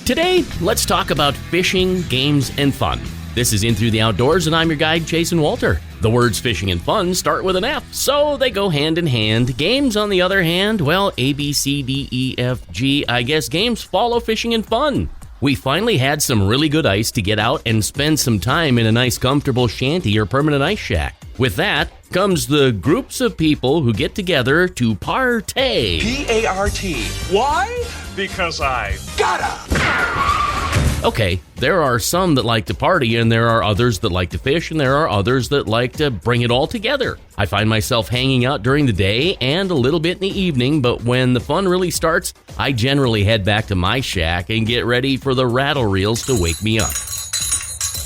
Today, let's talk about fishing, games, and fun. This is In Through the Outdoors, and I'm your guide, Jason Walter. The words fishing and fun start with an F, so they go hand in hand. Games, on the other hand, well, A, B, C, D, E, F, G, I guess games follow fishing and fun. We finally had some really good ice to get out and spend some time in a nice comfortable shanty or permanent ice shack. With that comes the groups of people who get together to partay. P-A-R-T. Why? Because I gotta. Okay, there are some that like to party, and there are others that like to fish, and there are others that like to bring it all together. I find myself hanging out during the day and a little bit in the evening, but when the fun really starts, I generally head back to my shack and get ready for the rattle reels to wake me up.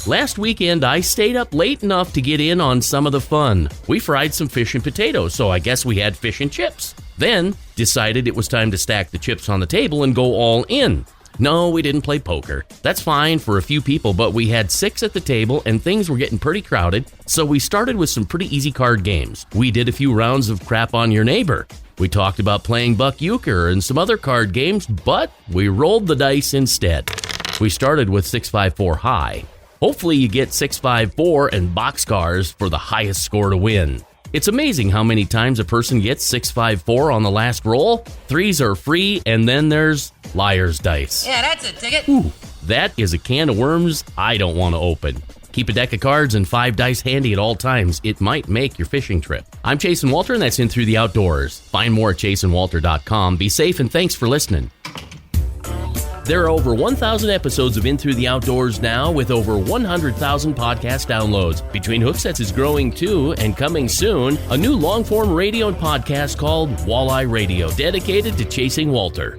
Last weekend, I stayed up late enough to get in on some of the fun. We fried some fish and potatoes, so I guess we had fish and chips. Then, decided it was time to stack the chips on the table and go all in. No, we didn't play poker. That's fine for a few people, but we had 6 at the table and things were getting pretty crowded, so we started with some pretty easy card games. We did a few rounds of Crap on Your Neighbor. We talked about playing Buck Euchre and some other card games, but we rolled the dice instead. We started with 654 high. Hopefully you get 654 and boxcars for the highest score to win. It's amazing how many times a person gets 654 on the last roll. 3s are free, and then there's Liar's Dice. Yeah, that's a ticket. Ooh, that is a can of worms I don't want to open. Keep a deck of cards and 5 dice handy at all times. It might make your fishing trip. I'm Jason Walter, and that's In Through the Outdoors. Find more at jasonwalter.com. Be safe, and thanks for listening. There are over 1,000 episodes of In Through the Outdoors now, with over 100,000 podcast downloads. Between Hooksets is growing too, and coming soon, a new long-form radio and podcast called Walleye Radio, dedicated to chasing Walter.